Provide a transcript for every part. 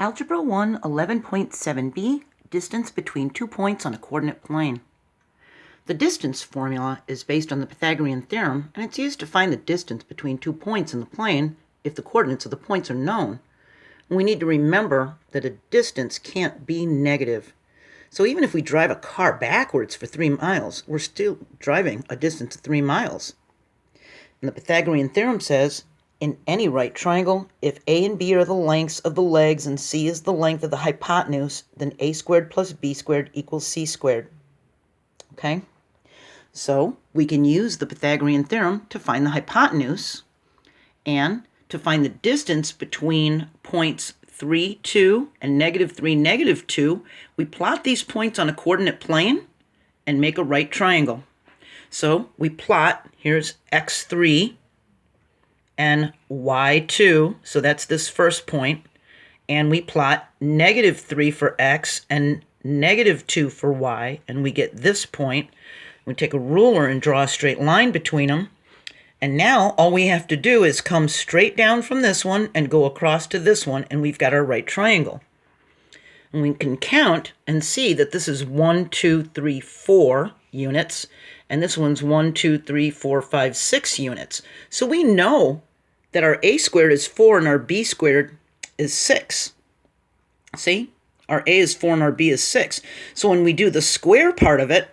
Algebra I 11.7b, distance between 2 points on a coordinate plane. The distance formula is based on the Pythagorean theorem, and it's used to find the distance between 2 points in the plane if the coordinates of the points are known. And we need to remember that a distance can't be negative. So even if we drive a car backwards for 3 miles, we're still driving a distance of 3 miles. And the Pythagorean theorem says, in any right triangle, if a and b are the lengths of the legs and c is the length of the hypotenuse, then a squared plus b squared equals c squared. Okay? So we can use the Pythagorean theorem to find the hypotenuse and to find the distance between points 3, 2 and -3, -2. We plot these points on a coordinate plane and make a right triangle. So we plot, here's x3 and y2, so that's this first point, and we plot -3 for x and -2 for y, and we get this point. We take a ruler and draw a straight line between them, and now all we have to do is come straight down from this one and go across to this one, and we've got our right triangle. And we can count and see that this is 1, 2, 3, 4 units, and this one's 1, 2, 3, 4, 5, 6 units. So we know that our a squared is 4 and our b squared is 6. See? Our a is 4 and our b is 6. So when we do the square part of it,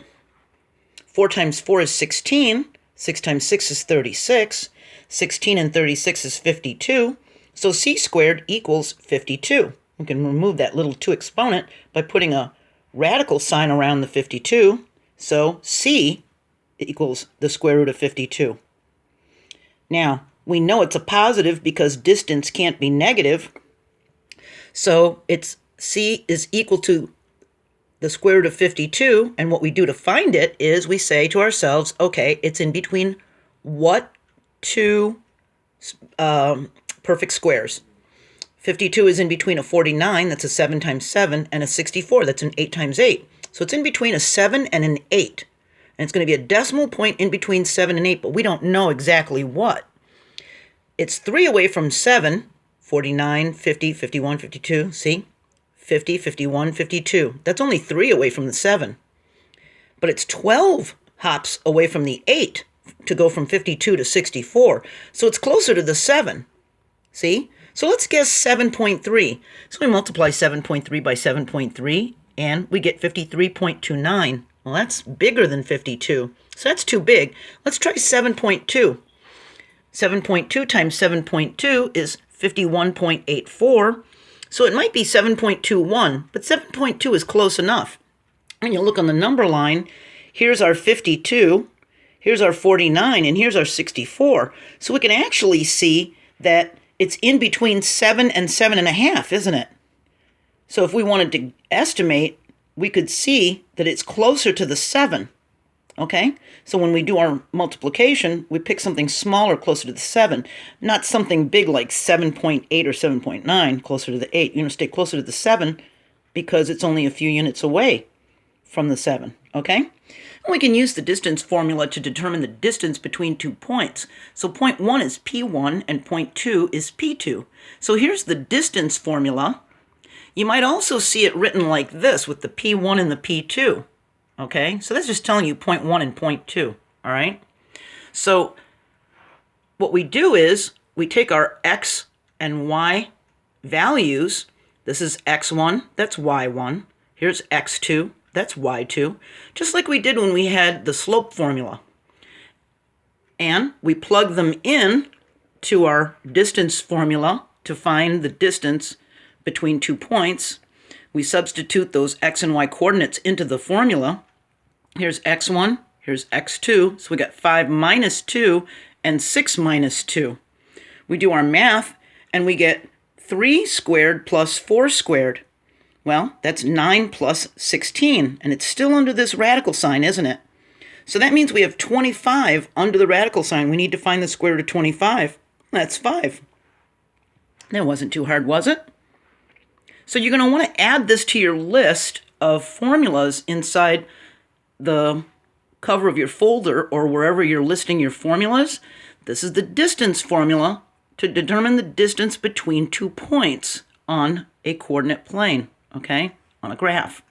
4 times 4 is 16, 6 times 6 is 36, 16 and 36 is 52, so c squared equals 52. We can remove that little 2 exponent by putting a radical sign around the 52, so c equals the square root of 52. Now, we know it's a positive because distance can't be negative, so it's c is equal to the square root of 52, and what we do to find it is we say to ourselves, okay, it's in between what two perfect squares? 52 is in between a 49, that's a 7 times 7, and a 64, that's an 8 times 8. So it's in between a 7 and an 8. And it's going to be a decimal point in between 7 and 8, but we don't know exactly what. It's 3 away from 7, 49, 50, 51, 52, see? 50, 51, 52. That's only 3 away from the 7. But it's 12 hops away from the 8 to go from 52 to 64. So it's closer to the 7. See? So let's guess 7.3. So we multiply 7.3 by 7.3, and we get 53.29. Well, that's bigger than 52. So that's too big. Let's try 7.2. 7.2 times 7.2 is 51.84. So it might be 7.21, but 7.2 is close enough. And you look on the number line, here's our 52, here's our 49, and here's our 64. So we can actually see that it's in between 7 and 7.5, isn't it? So if we wanted to estimate, we could see that it's closer to the 7. Okay? So when we do our multiplication, we pick something smaller closer to the 7, not something big like 7.8 or 7.9 closer to the 8. You're going to stay closer to the 7 because it's only a few units away from the 7. Okay? And we can use the distance formula to determine the distance between 2 points. So point 1 is P1 and point 2 is P2. So here's the distance formula. You might also see it written like this with the P1 and the P2. Okay, so that's just telling you point 1 and point 2, all right? So what we do is we take our x and y values. This is x1, that's y1. Here's x2, that's y2, just like we did when we had the slope formula. And we plug them in to our distance formula to find the distance between 2 points. We substitute those x and y coordinates into the formula. Here's x1, here's x2, so we got 5 minus 2 and 6 minus 2. We do our math, and we get 3 squared plus 4 squared. Well, that's 9 plus 16, and it's still under this radical sign, isn't it? So that means we have 25 under the radical sign. We need to find the square root of 25. That's 5. That wasn't too hard, was it? So you're going to want to add this to your list of formulas inside the cover of your folder or wherever you're listing your formulas. This is the distance formula to determine the distance between 2 points on a coordinate plane, okay, on a graph.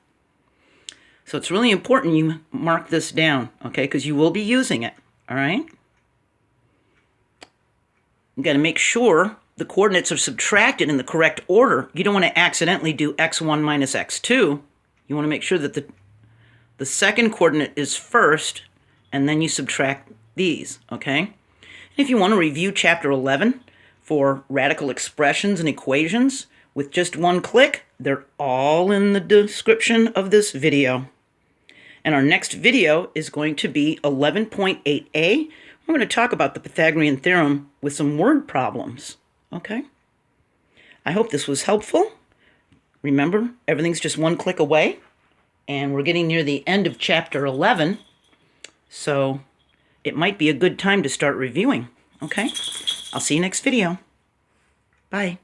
So it's really important you mark this down, okay, because you will be using it, all right? You got to make sure the coordinates are subtracted in the correct order. You don't want to accidentally do x1 minus x2. You want to make sure that the second coordinate is first, and then you subtract these, okay? And if you want to review Chapter 11 for radical expressions and equations with just one click, they're all in the description of this video. And our next video is going to be 11.8a. We're going to talk about the Pythagorean Theorem with some word problems, okay? I hope this was helpful. Remember, everything's just one click away, and we're getting near the end of Chapter 11, so it might be a good time to start reviewing, okay? I'll see you next video. Bye.